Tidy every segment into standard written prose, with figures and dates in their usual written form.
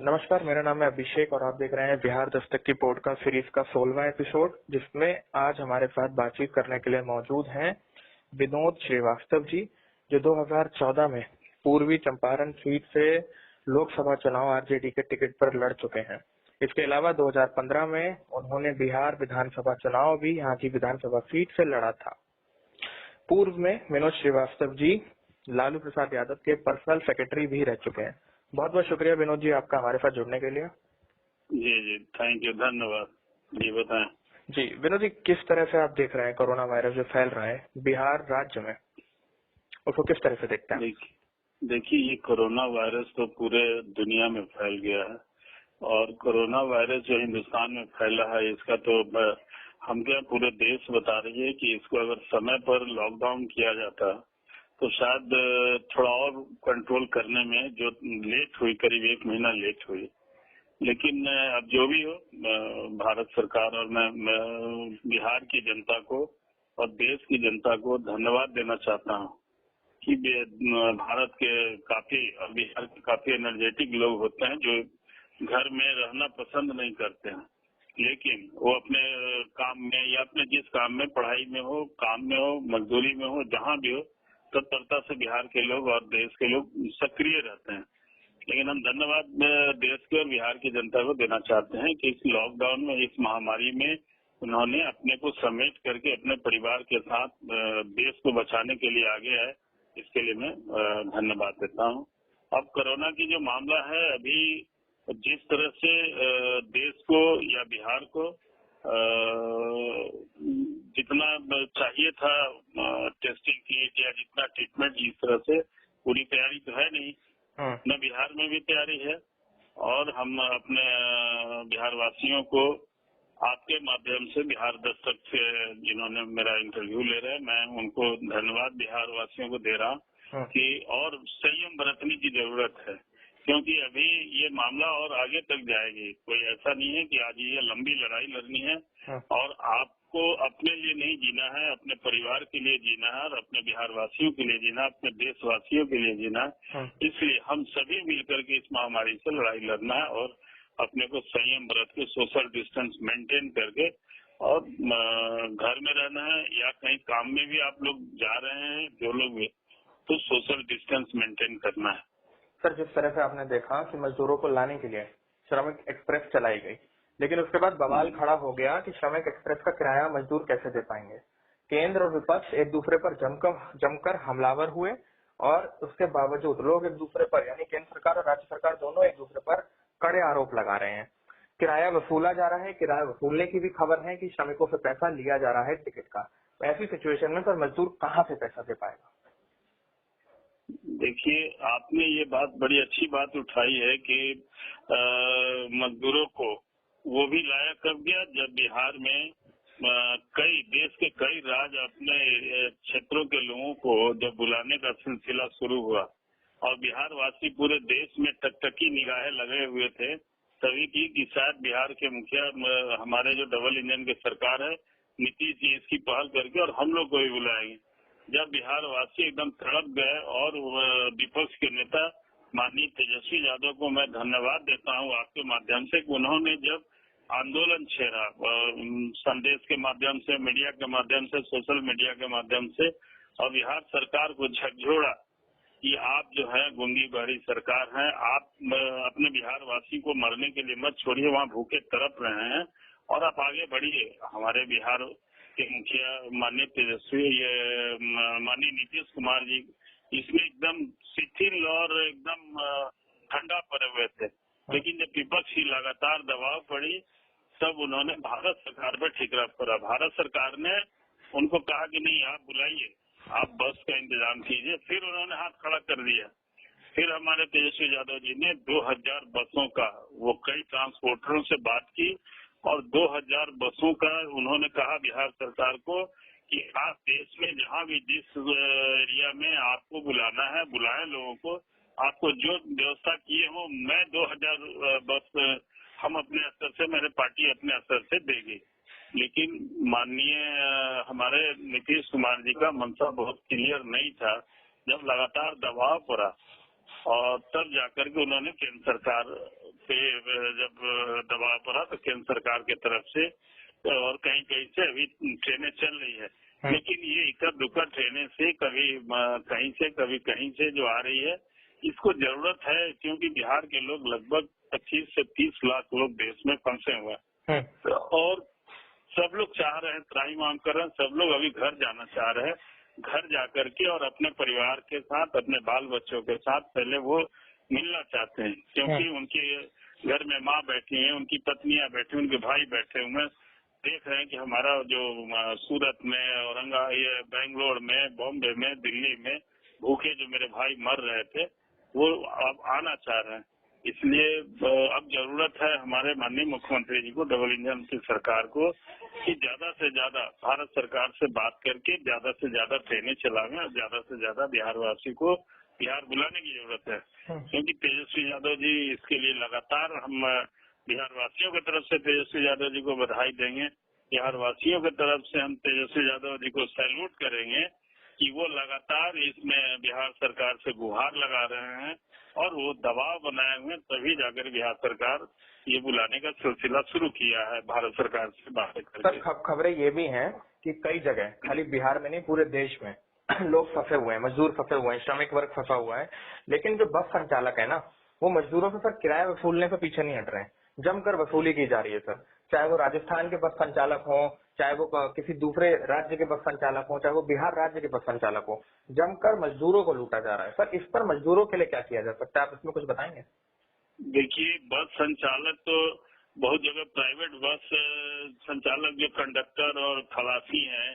नमस्कार, मेरा नाम है अभिषेक और आप देख रहे हैं बिहार दस्तक की पॉडकास्ट सीरीज का 16वां एपिसोड, जिसमें आज हमारे साथ बातचीत करने के लिए मौजूद हैं विनोद श्रीवास्तव जी, जो 2014 में पूर्वी चंपारण सीट से लोकसभा चुनाव आरजेडी के टिकट पर लड़ चुके हैं। इसके अलावा 2015 में उन्होंने बिहार विधानसभा चुनाव भी यहाँ की विधानसभा सीट से लड़ा था। पूर्व में विनोद श्रीवास्तव जी लालू प्रसाद यादव के पर्सनल सेक्रेटरी भी रह चुके हैं। बहुत बहुत शुक्रिया विनोद जी आपका हमारे साथ जुड़ने के लिए। जी, थैंक यू, धन्यवाद। जी बताएं। जी विनोद जी, किस तरह से आप देख रहे हैं कोरोना वायरस जो फैल रहा है बिहार राज्य में, उसको किस तरह से देखते हैं? देखिए, ये कोरोना वायरस तो पूरे दुनिया में फैल गया है और कोरोना वायरस जो हिंदुस्तान में फैला है इसका तो हम क्या पूरे देश बता रही है कि इसको अगर समय पर लॉकडाउन किया जाता तो शायद थोड़ा और कंट्रोल करने में जो लेट हुई, करीब 1 महीना लेट हुई, लेकिन अब जो भी हो, भारत सरकार और मैं बिहार की जनता को और देश की जनता को धन्यवाद देना चाहता हूँ कि भारत के बिहार के काफी एनर्जेटिक लोग होते हैं जो घर में रहना पसंद नहीं करते हैं, लेकिन वो अपने काम में या अपने जिस काम में, पढ़ाई में हो, काम में हो, मजदूरी में हो, जहाँ भी हो, तत्परता से बिहार के लोग और देश के लोग सक्रिय रहते हैं। लेकिन हम धन्यवाद देश के और बिहार की जनता को देना चाहते हैं कि इस लॉकडाउन में, इस महामारी में उन्होंने अपने को समेट करके अपने परिवार के साथ देश को बचाने के लिए आगे आए। इसके लिए मैं धन्यवाद देता हूँ। अब कोरोना की जो मामला है, अभी जिस तरह से देश को या बिहार को जितना चाहिए था टेस्टिंग किट या जितना ट्रीटमेंट, इस तरह से पूरी तैयारी तो है नहीं। न बिहार में भी तैयारी है और हम अपने बिहार वासियों को आपके माध्यम से, बिहार दस्तक से जिन्होंने मेरा इंटरव्यू ले रहे हैं, मैं उनको धन्यवाद बिहार वासियों को दे रहा हूँ कि और संयम बरतने की जरूरत है, क्योंकि अभी ये मामला और आगे तक जाएगी। कोई ऐसा नहीं है कि आज ये लंबी लड़ाई लड़नी है और आपको अपने लिए नहीं जीना है, अपने परिवार के लिए जीना है और अपने बिहार वासियों के लिए जीना है, अपने देशवासियों के लिए जीना है। इसलिए हम सभी मिलकर के इस महामारी से लड़ाई लड़ना है और अपने को संयम बरत के, सोशल डिस्टेंस मेंटेन करके और घर में रहना है या कहीं काम में भी आप लोग जा रहे हैं, जो लोग भी, तो सोशल डिस्टेंस मेंटेन करना है। सर, जिस तरह से आपने देखा कि मजदूरों को लाने के लिए श्रमिक एक्सप्रेस चलाई गई, लेकिन उसके बाद बवाल खड़ा हो गया कि श्रमिक एक्सप्रेस का किराया मजदूर कैसे दे पाएंगे। केंद्र और विपक्ष एक दूसरे पर जमकर हमलावर हुए और उसके बावजूद लोग एक दूसरे पर, यानी केंद्र सरकार और राज्य सरकार दोनों एक दूसरे पर कड़े आरोप लगा रहे हैं। किराया वसूला जा रहा है, किराया वसूलने की भी खबर है कि श्रमिकों से पैसा लिया जा रहा है टिकट का। ऐसी सिचुएशन में सर मजदूर कहाँ से पैसा दे पाएगा? देखिए, आपने ये बात, बड़ी अच्छी बात उठाई है कि मजदूरों को वो भी लाया कब गया जब बिहार में देश के कई राज्य अपने क्षेत्रों के लोगों को जब बुलाने का सिलसिला शुरू हुआ और बिहार वासी पूरे देश में टकटकी निगाहें लगे हुए थे सभी की कि शायद बिहार के मुखिया, हमारे जो डबल इंजन की सरकार है, नीतीश जी इसकी पहल करके और हम लोग को भी बुलाएंगे। जब बिहार वासी एकदम तड़प गए और विपक्ष के नेता माननीय तेजस्वी यादव को मैं धन्यवाद देता हूं आपके माध्यम से कि उन्होंने जब आंदोलन छेड़ा संदेश के माध्यम से, मीडिया के माध्यम से, सोशल मीडिया के माध्यम से, और बिहार सरकार को झकझोड़ा कि आप जो है गूंगी बहरी सरकार हैं, आप अपने बिहार वासी को मरने के लिए मत छोड़िए, वहाँ भूखे तड़प रहे हैं और आप आगे बढ़िए। हमारे बिहार के मुखिया माननीय नीतीश कुमार जी इसमें एकदम शिथिल और एकदम ठंडा पड़े हुए थे, लेकिन जब विपक्ष की लगातार दबाव पड़ी तब उन्होंने भारत सरकार पर ठिकरा पड़ा। भारत सरकार ने उनको कहा कि नहीं, आप बुलाइए, आप बस का इंतजाम कीजिए। फिर उन्होंने हाथ खड़ा कर दिया। फिर हमारे तेजस्वी यादव जी ने 2000 बसों का, वो कई ट्रांसपोर्टरों से बात की और 2000 बसों का उन्होंने कहा बिहार सरकार को कि आप देश में जहाँ भी जिस एरिया में आपको बुलाना है बुलाएं लोगों को, आपको जो व्यवस्था किए हो, मैं 2000 बस हम अपने स्तर से, मेरे पार्टी अपने स्तर से देगी। लेकिन माननीय हमारे नीतीश कुमार जी का मंशा बहुत क्लियर नहीं था। जब लगातार दबाव पड़ा और तब जाकर के उन्होंने केंद्र सरकार पे जब दबाव पड़ा तो केंद्र सरकार की तरफ से और कहीं कहीं से अभी ट्रेनें चल रही है, लेकिन ये इक्का दुक्का ट्रेनें से कभी कहीं से कभी कहीं से जो आ रही है, इसको जरूरत है क्योंकि बिहार के लोग लगभग 25 से 30 लाख लोग देश में फंसे हुए हैं और सब लोग चाह रहे हैं, त्राहिमाम कर रहे हैं, सब लोग अभी घर जाना चाह रहे हैं। घर जाकर के और अपने परिवार के साथ, अपने बाल बच्चों के साथ पहले वो मिलना चाहते हैं, क्योंकि उनके घर में माँ बैठी हैं, उनकी पत्नियां बैठी, उनके भाई बैठे हुए देख रहे हैं कि हमारा जो सूरत में, औरंगाबाद, बेंगलोर में, बॉम्बे में, दिल्ली में भूखे जो मेरे भाई मर रहे थे वो अब आना चाह रहे हैं। इसलिए अब जरूरत है हमारे माननीय मुख्यमंत्री जी को, डबल इंजन की सरकार को, कि ज्यादा से ज्यादा भारत सरकार से बात करके ज्यादा से ज्यादा ट्रेनें चलावें और ज्यादा से ज्यादा बिहारवासी को बिहार बुलाने की जरूरत है, क्योंकि तेजस्वी यादव जी इसके लिए लगातार हम बिहार वासियों की तरफ से तेजस्वी यादव जी को बधाई देंगे, बिहार वासियों की तरफ से हम तेजस्वी यादव जी को सैल्यूट करेंगे कि वो लगातार इसमें बिहार सरकार से गुहार लगा रहे हैं और वो दबाव बनाए हुए, तभी जाकर बिहार सरकार ये बुलाने का सिलसिला शुरू किया है भारत सरकार से बातें करके। सर खबरें ये भी हैं कि कई जगह, खाली बिहार में नहीं पूरे देश में लोग फंसे हुए हैं, मजदूर फंसे हुए हैं, श्रमिक वर्ग फंसा हुआ है, लेकिन जो बस संचालक है ना, वो मजदूरों से सर किराया वसूलने से पीछे नहीं हट रहे हैं। जमकर वसूली की जा रही है सर, चाहे वो राजस्थान के बस संचालक हो, चाहे वो किसी दूसरे राज्य के बस संचालक हो, चाहे वो बिहार राज्य के बस संचालक हो, जमकर मजदूरों को लूटा जा रहा है। सर इस पर मजदूरों के लिए क्या किया जा सकता है, आप इसमें कुछ बताएंगे? देखिए, बस संचालक तो बहुत जगह प्राइवेट बस संचालक जो कंडक्टर और खलासी हैं,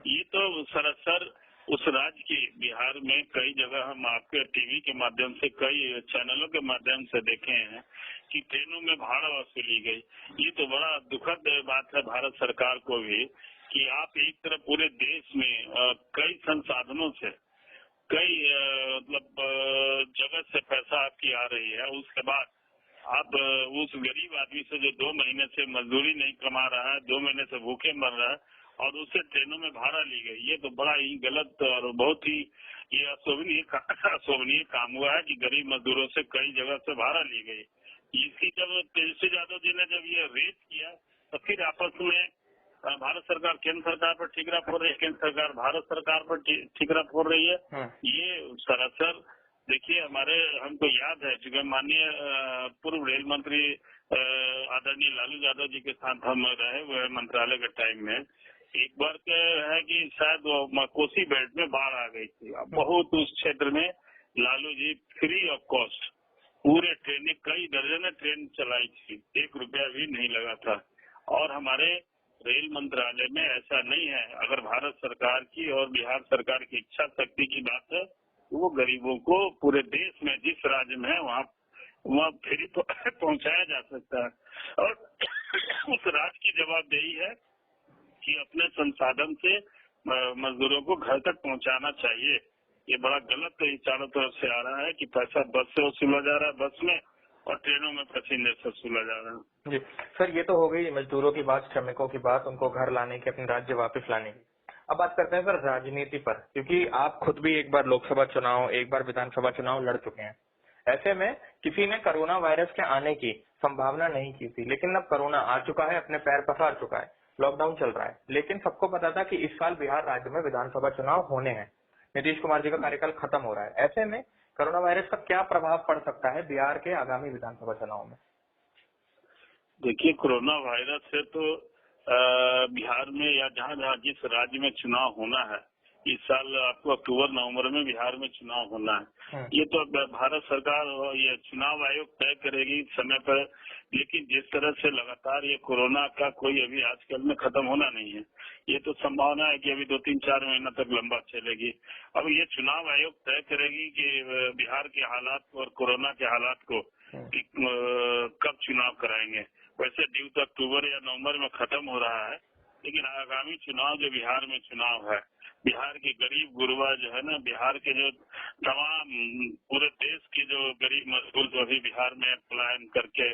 ये तो सरासर उस राज्य के बिहार में कई जगह हम आपके टीवी के माध्यम से, कई चैनलों के माध्यम से देखे हैं कि ट्रेनों में भाड़ा वसूली गई। ये तो बड़ा दुखद बात है भारत सरकार को भी कि आप एक तरफ पूरे देश में कई संसाधनों से, कई मतलब जगह से पैसा आपकी आ रही है, उसके बाद आप उस गरीब आदमी से जो 2 महीने से मजदूरी नहीं कमा रहा है, 2 महीने से भूखे मर रहा है और उससे ट्रेनों में भाड़ा ली गई, ये तो बड़ा ही गलत और बहुत ही ये अशोभनीय काम हुआ है कि गरीब मजदूरों से कई जगह से भाड़ा ली गई। इसकी जब तेजस्वी यादव जी ने जब ये रेट किया तो फिर आपस में भारत सरकार केंद्र सरकार पर ठीकरा फोड़ रही है, केंद्र सरकार भारत सरकार पर ठीकरा फोड़ रही है। ये सरासर देखिए, हमको याद है क्योंकि माननीय पूर्व रेल मंत्री आदरणीय लालू यादव जी के साथ हम रहे हुए मंत्रालय के टाइम में, एक बार है कि शायद कोसी बेल्ट में बाढ़ आ गई थी, बहुत उस क्षेत्र में Lalu ji free of cost पूरे ट्रेनें, कई दर्जन ट्रेन चलाई थी, 1 रुपया भी नहीं लगा था। और हमारे रेल मंत्रालय में ऐसा नहीं है। अगर भारत सरकार की और बिहार सरकार की इच्छा शक्ति की बात है, वो गरीबों को पूरे देश में जिस राज्य में है वहाँ फ्री पहुँचाया जा सकता है। और उस राज्य की जवाबदेही है कि अपने संसाधन से मजदूरों को घर तक पहुँचाना चाहिए। ये बड़ा गलत चारों तरफ से आ रहा है कि पैसा बस से वसूला जा रहा है, बस में, और ट्रेनों में पैसेंजर से वसूला जा रहा है। जी सर, ये तो हो गई मजदूरों की बात, श्रमिकों की बात, उनको घर लाने की, अपने राज्य वापस लाने की। अब बात करते हैं सर राजनीति पर, क्योंकि आप खुद भी एक बार लोकसभा चुनाव, एक बार विधानसभा चुनाव लड़ चुके हैं। ऐसे में किसी ने कोरोना वायरस के आने की संभावना नहीं की थी, लेकिन अब कोरोना आ चुका है, अपने पैर पसार चुका है, लॉकडाउन चल रहा है, लेकिन सबको पता था कि इस साल बिहार राज्य में विधानसभा चुनाव होने हैं, नीतीश कुमार जी का कार्यकाल खत्म हो रहा है। ऐसे में कोरोना वायरस का क्या प्रभाव पड़ सकता है बिहार के आगामी विधानसभा चुनाव में? देखिए, कोरोना वायरस से तो बिहार में या जहाँ जिस राज्य में चुनाव होना है, इस साल आपको अक्टूबर नवंबर में बिहार में चुनाव होना है। ये तो भारत सरकार और ये चुनाव आयोग तय करेगी समय पर, लेकिन जिस तरह से लगातार ये कोरोना का कोई अभी आजकल में खत्म होना नहीं है, ये तो संभावना है कि अभी 2-3-4 महीना तक लंबा चलेगी। अब ये चुनाव आयोग तय करेगी कि बिहार के हालात और कोरोना के हालात को कब चुनाव कराएंगे। वैसे ड्यू तो अक्टूबर या नवंबर में खत्म हो रहा है, लेकिन आगामी चुनाव जो बिहार में चुनाव है, बिहार के गरीब गुरबा जो है ना, बिहार के जो तमाम पूरे देश के जो गरीब मजदूर जो अभी बिहार में पलायन करके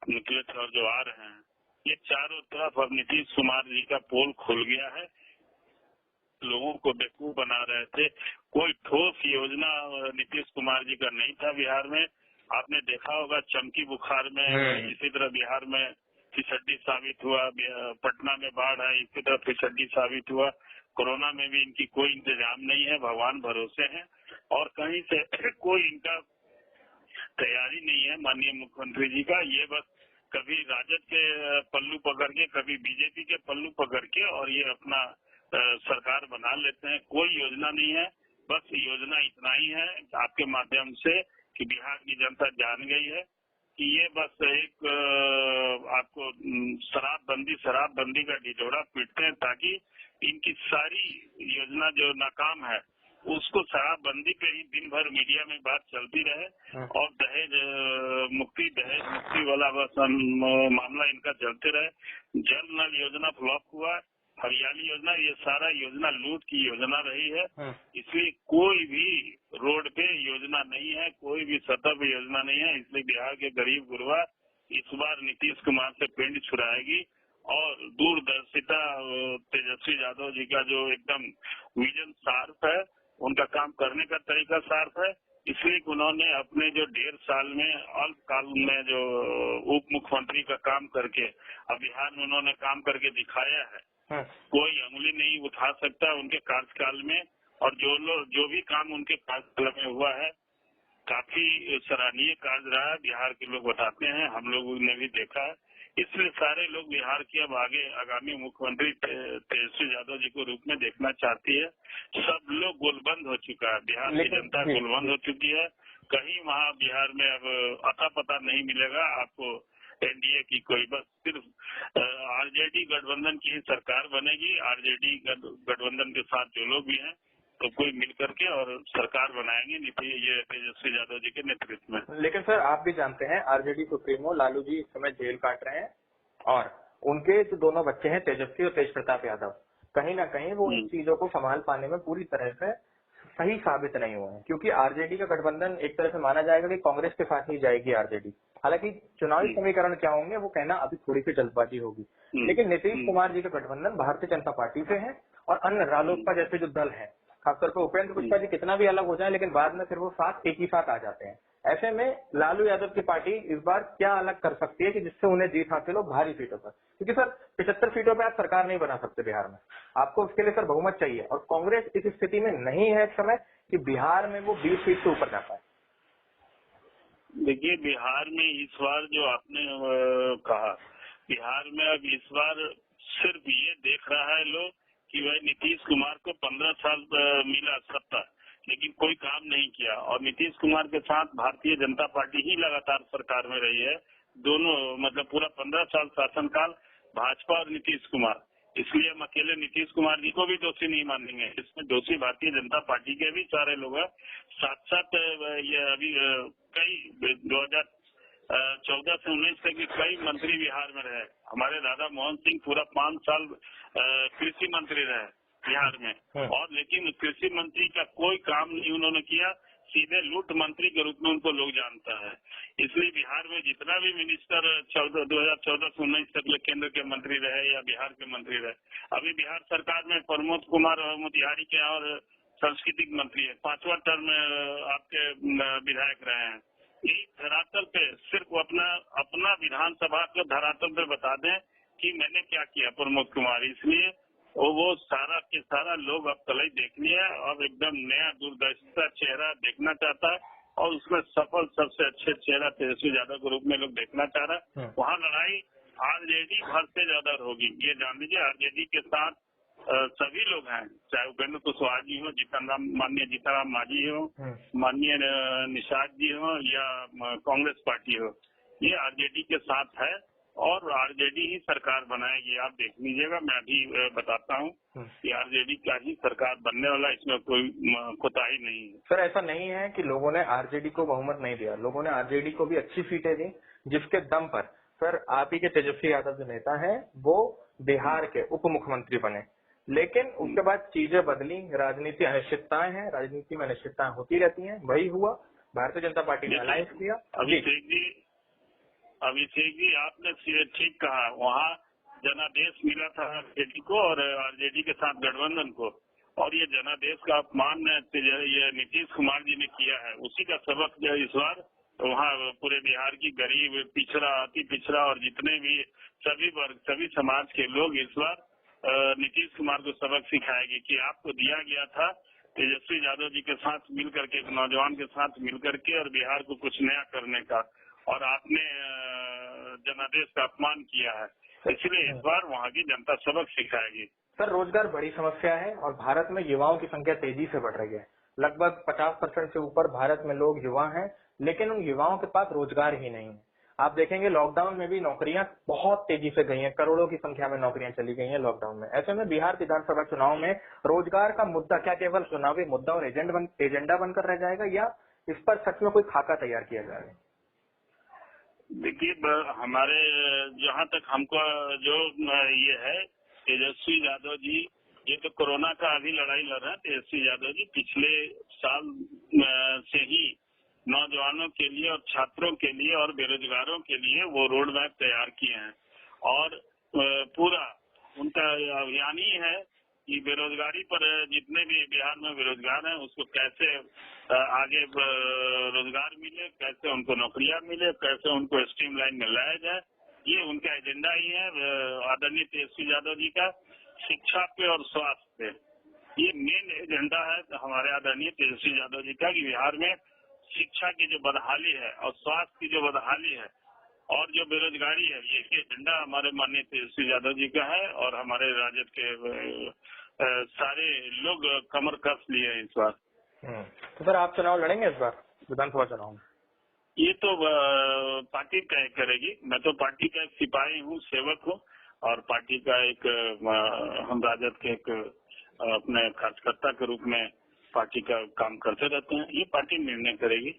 निकले थे और जो आ रहे हैं, ये चारों तरफ अब नीतीश कुमार जी का पोल खुल गया है। लोगों को बेवकूफ बना रहे थे, कोई ठोस योजना नीतीश कुमार जी का नहीं था बिहार में, आपने देखा होगा चमकी बुखार में इसी तरह बिहार में फिसड्डी साबित हुआ, पटना में बाढ़ आई इसी तरह फिसड्डी साबित हुआ। कोरोना में भी इनकी कोई इंतजाम नहीं है, भगवान भरोसे हैं और कहीं से कोई इनका तैयारी नहीं है माननीय मुख्यमंत्री जी का। ये बस कभी राजद के पल्लू पकड़ के, कभी बीजेपी के पल्लू पकड़ के और ये अपना सरकार बना लेते हैं। कोई योजना नहीं है, बस योजना इतना ही है आपके माध्यम से कि बिहार की जनता जान गई है कि ये बस एक आपको शराबबंदी का ढिढोरा पीटते हैं ताकि इनकी सारी योजना जो नाकाम है उसको शराबबंदी पे ही दिन भर मीडिया में बात चलती रहे और दहेज मुक्ति वाला बस मामला इनका चलते रहे। जल नल योजना फ्लॉप हुआ, हरियाली योजना, ये सारा योजना लूट की योजना रही है। इसलिए कोई भी रोड पे योजना नहीं है, कोई भी सतह पे योजना नहीं है। इसलिए बिहार के गरीब गुरबा इस बार नीतीश कुमार से पेंट छुड़ाएगी और दूरदर्शिता तेजस्वी यादव जी का जो एकदम विजन शार्प है, उनका काम करने का तरीका शार्प है। इसलिए उन्होंने अपने जो 1.5 साल में अल्पकाल में जो उप मुख्यमंत्री का काम करके अब बिहार में उन्होंने काम करके दिखाया है, कोई अंगुली नहीं उठा सकता उनके कार्यकाल में। और जो भी काम उनके कार्यकाल में हुआ है काफी सराहनीय कार्य रहा है, बिहार के लोग बताते हैं, हम लोगों ने भी देखा है। इसलिए सारे लोग बिहार की अब आगामी मुख्यमंत्री तेजस्वी यादव जी को रूप में देखना चाहती है। सब लोग गोलबंद हो चुका है, बिहार की जनता गोलबंद हो चुकी है। कहीं वहाँ बिहार में अब अता पता नहीं मिलेगा आपको एनडीए की कोई, बस सिर्फ आरजेडी गठबंधन की ही सरकार बनेगी। आरजेडी गठबंधन के साथ जो लोग भी हैं तो कोई मिलकर के और सरकार बनाएंगे ये तेजस्वी यादव जी के नेतृत्व में। लेकिन सर आप भी जानते हैं आरजेडी सुप्रीमो लालू जी इस समय जेल काट रहे हैं और उनके जो दोनों बच्चे हैं तेजस्वी और तेज प्रताप यादव, कहीं ना कहीं वो इन चीजों को संभाल पाने में पूरी तरह से सही साबित नहीं हुए हैं, क्योंकि आरजेडी का गठबंधन एक तरह से माना जाएगा कि कांग्रेस के साथ ही जाएगी आरजेडी। हालांकि चुनावी समीकरण क्या होंगे वो कहना अभी थोड़ी सी जल्दबाजी होगी, लेकिन नीतीश कुमार जी का गठबंधन भारतीय जनता पार्टी से है और अन्य रालोसपा जैसे जो दल है, खासतौर पर उपेंद्र कुशवाहा जी कितना भी अलग हो जाए लेकिन बाद में फिर वो साथ एक ही साथ आ जाते हैं। ऐसे में लालू यादव की पार्टी इस बार क्या अलग कर सकती है कि जिससे उन्हें जीत हासिल हो भारी सीटों पर, क्योंकि सर 75 सीटों पर आप सरकार नहीं बना सकते बिहार में, आपको उसके लिए सर बहुमत चाहिए और कांग्रेस इस स्थिति में नहीं है इस समय कि बिहार में वो 20 सीट से ऊपर जा पाए। देखिए बिहार में इस बार जो आपने कहा, बिहार में अब इस बार सिर्फ ये देख रहा है लोग कि भाई नीतीश कुमार को 15 साल मिला सत्ता, लेकिन कोई काम नहीं किया और नीतीश कुमार के साथ भारतीय जनता पार्टी ही लगातार सरकार में रही है। दोनों मतलब पूरा 15 साल शासनकाल भाजपा और नीतीश कुमार, इसलिए हम अकेले नीतीश कुमार जी को भी दोषी नहीं मानेंगे, इसमें दोषी भारतीय जनता पार्टी के भी सारे लोग हैं। साथ साथ ये अभी कई 2014 से 19 तक कई मंत्री बिहार में रहे। हमारे राधा मोहन सिंह पूरा 5 साल कृषि मंत्री रहे बिहार में और लेकिन कृषि मंत्री का कोई काम नहीं उन्होंने किया, सीधे लूट मंत्री के रूप में उनको लोग जानता है। इसलिए बिहार में जितना भी मिनिस्टर 2014 से 19 तक केंद्र के मंत्री रहे या बिहार के मंत्री रहे, अभी बिहार सरकार में प्रमोद कुमार मोतिहारी के और सांस्कृतिक मंत्री है, 5वां टर्म आपके विधायक रहे हैं। यही धरातल पे सिर्फ अपना विधानसभा के धरातल पे बता दें कि मैंने क्या किया प्रमोद कुमार, इसलिए वो सारा के सारा लोग अब कलई देख लिया, अब एकदम नया दूरदर्शिता चेहरा देखना चाहता है और उसमें सफल सबसे अच्छे चेहरा तेजस्वी यादव के रूप में लोग देखना चाह रहा है। वहाँ लड़ाई आरजेडी भर से ज्यादा होगी, ये जान लीजिए। आरजेडी के साथ सभी लोग हैं, चाहे उपेंद्र कुशवाहा जी हो, माननीय जीतनराम मांझी हो, माननीय निषाद जी हो या कांग्रेस पार्टी हो, ये आरजेडी के साथ है और आरजेडी ही सरकार बनाएगी। आप देख लीजिएगा, मैं अभी बताता हूँ कि आरजेडी का ही सरकार बनने वाला, इसमें कोई कोताही नहीं है। सर ऐसा नहीं है कि लोगों ने आरजेडी को बहुमत नहीं दिया, लोगों ने आरजेडी को भी अच्छी सीटें दी, जिसके दम पर सर आप ही के तेजस्वी यादव जो नेता है वो बिहार के उप मुख्यमंत्री बने। लेकिन उसके बाद चीजें बदली, राजनीति अनिश्चितताएं हैं, राजनीति में अनिश्चितताएं होती रहती हैं, वही हुआ। भारतीय जनता पार्टी ने अलायंस किया। अभिषेक जी आपने ठीक कहा, वहाँ जनादेश मिला था आरजेडी को और आरजेडी के साथ गठबंधन को, और ये जनादेश का अपमान ये नीतीश कुमार जी ने किया है। उसी का सबक जो इस बार वहाँ पूरे बिहार की गरीब, पिछड़ा, अति पिछड़ा और जितने भी सभी वर्ग, सभी समाज के लोग इस बार नीतीश कुमार को सबक सिखाएंगे कि आपको दिया गया था तेजस्वी यादव जी के साथ मिल करके, एक नौजवान के साथ मिल करके और बिहार को कुछ नया करने का, और आपने जनादेश का अपमान किया है। इसलिए इस बार वहाँ की जनता सबक सिखाएगी। सर, रोजगार बड़ी समस्या है और भारत में युवाओं की संख्या तेजी से बढ़ रही है। लगभग 50% से ऊपर भारत में लोग युवा हैं, लेकिन उन युवाओं के पास रोजगार ही नहीं है। आप देखेंगे लॉकडाउन में भी नौकरियां बहुत तेजी से गई हैं, करोड़ों की संख्या में नौकरियां चली गई हैं लॉकडाउन में। ऐसे में बिहार विधानसभा चुनाव में रोजगार का मुद्दा क्या केवल चुनावी मुद्दा और एजेंडा बनकर रह जाएगा, या इस पर सच में कोई खाका तैयार किया जाएगा? देखिए, हमारे जहाँ तक हमको जो ये है, तेजस्वी यादव जी ये तो कोरोना का अभी लड़ाई लड़ रहे हैं। तेजस्वी यादव जी पिछले साल से ही नौजवानों के लिए और छात्रों के लिए और बेरोजगारों के लिए वो रोड मैप तैयार किए हैं, और पूरा उनका अभियान ही है कि बेरोजगारी पर जितने भी बिहार में बेरोजगार हैं उसको कैसे आगे रोजगार मिले, कैसे उनको नौकरियां मिले, कैसे उनको स्ट्रीमलाइन में लाया जाए, ये उनका एजेंडा ही है आदरणीय तेजस्वी यादव जी का। शिक्षा पे और स्वास्थ्य पे ये मेन एजेंडा है हमारे आदरणीय तेजस्वी यादव जी का, कि बिहार में शिक्षा की जो बदहाली है और स्वास्थ्य की जो बदहाली है और जो बेरोजगारी है, ये एजेंडा हमारे माननीय तेजस्वी यादव जी का है। और हमारे राजद के सारे लोग कमर कस लिए हैं इस बार। तो सर, आप चुनाव लड़ेंगे इस बार विधानसभा चुनाव में? ये तो पार्टी तय करेगी। मैं तो पार्टी का एक सिपाही हूँ, सेवक हूँ, और पार्टी का एक हम राजद के एक अपने कार्यकर्ता के रूप में पार्टी का काम करते रहते हैं। ये पार्टी निर्णय करेगी।